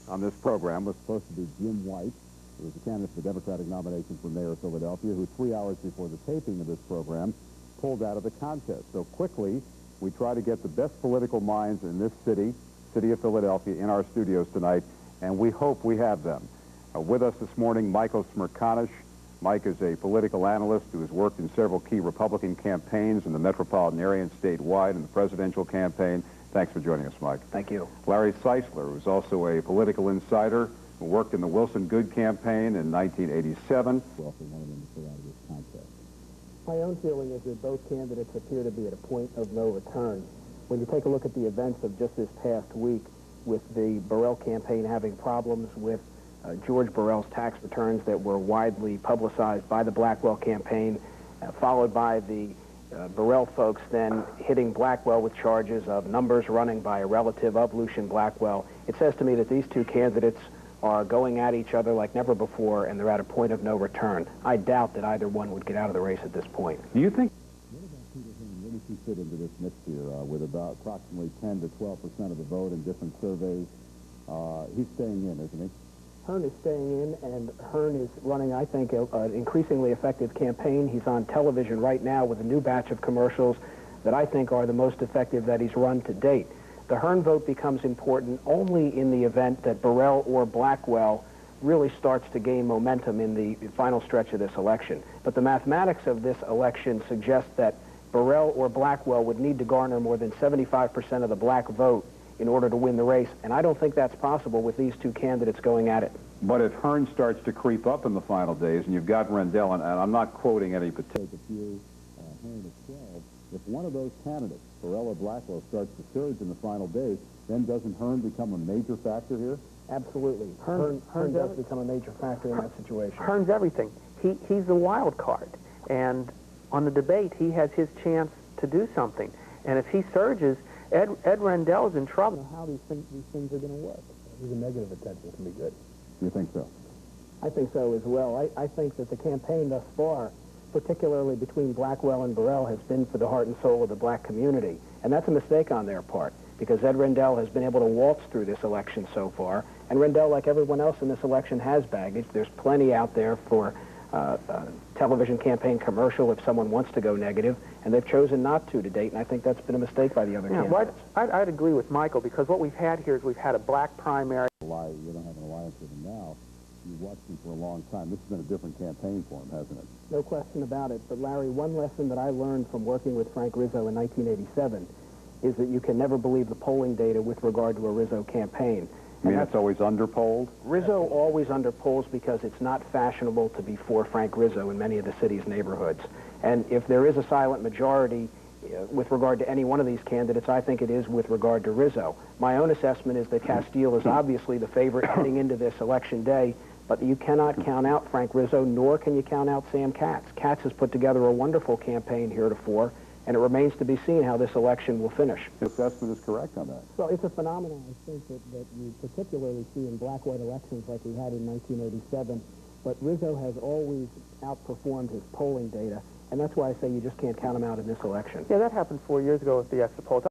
on this program was supposed to be Jim White, who was the candidate for the Democratic nomination for mayor of Philadelphia, who 3 hours before the taping of this program pulled out of the contest. So quickly, we try to get the best political minds in this city of Philadelphia, in our studios tonight, and we hope we have them. With us this morning, Michael Smerconish. Mike is a political analyst who has worked in several key Republican campaigns in the metropolitan area and statewide in the presidential campaign. Thanks for joining us, Mike. Thank you. Larry Seisler, who's also a political insider, who worked in the Wilson Good campaign in 1987. We also wanted him to stay out of this contest. My own feeling is that both candidates appear to be at a point of no return. When you take a look at the events of just this past week, with the Burrell campaign having problems with George Burrell's tax returns that were widely publicized by the Blackwell campaign, followed by the Burrell folks then hitting Blackwell with charges of numbers running by a relative of Lucien Blackwell. It says to me that these two candidates are going at each other like never before, and they're at a point of no return. I doubt that either one would get out of the race at this point. Do you think... Where does he fit into this mix here with about approximately 10 to 12% of the vote in different surveys? He's staying in, isn't he? Hearn is staying in, and Hearn is running, I think, an increasingly effective campaign. He's on television right now with a new batch of commercials that I think are the most effective that he's run to date. The Hearn vote becomes important only in the event that Burrell or Blackwell really starts to gain momentum in the final stretch of this election. But the mathematics of this election suggest that Burrell or Blackwell would need to garner more than 75% of the black vote in order to win the race, and I don't think that's possible with these two candidates going at it. But if Hearn starts to creep up in the final days, and you've got Rendell, and I'm not quoting any particular few, Hearn at 12, if one of those candidates, Burrell or Blackwell, starts to surge in the final days, then doesn't Hearn become a major factor here? Absolutely. Hearn does become a major factor in that situation. Hearn's everything. He's the wild card, and on the debate, he has his chance to do something. And if he surges, Ed Rendell's in trouble. How these things are going to work. Even negative attention can be good. You think so? I think so as well. I think that the campaign thus far, particularly between Blackwell and Burrell, has been for the heart and soul of the black community. And that's a mistake on their part, because Ed Rendell has been able to waltz through this election so far. And Rendell, like everyone else in this election, has baggage. There's plenty out there for television campaign commercial if someone wants to go negative, and they've chosen not to date, and I think that's been a mistake by the other candidates. Well, I'd agree with Michael, because what we've had here is we've had a black primary. You don't have an alliance with him now. You've watched him for a long time. This has been a different campaign for him, hasn't it? No question about it. But, Larry, one lesson that I learned from working with Frank Rizzo in 1987 is that you can never believe the polling data with regard to a Rizzo campaign. You mean it's always underpolled? Rizzo always underpolls because it's not fashionable to be for Frank Rizzo in many of the city's neighborhoods. And if there is a silent majority with regard to any one of these candidates, I think it is with regard to Rizzo. My own assessment is that Castile is obviously the favorite heading into this election day, but you cannot count out Frank Rizzo, nor can you count out Sam Katz. Katz has put together a wonderful campaign heretofore, and it remains to be seen how this election will finish. The assessment is correct on that. Well, it's a phenomenon, I think, that you particularly see in black-white elections like we had in 1987. But Rizzo has always outperformed his polling data, and that's why I say you just can't count him out in this election. Yeah, that happened 4 years ago with the exit polls.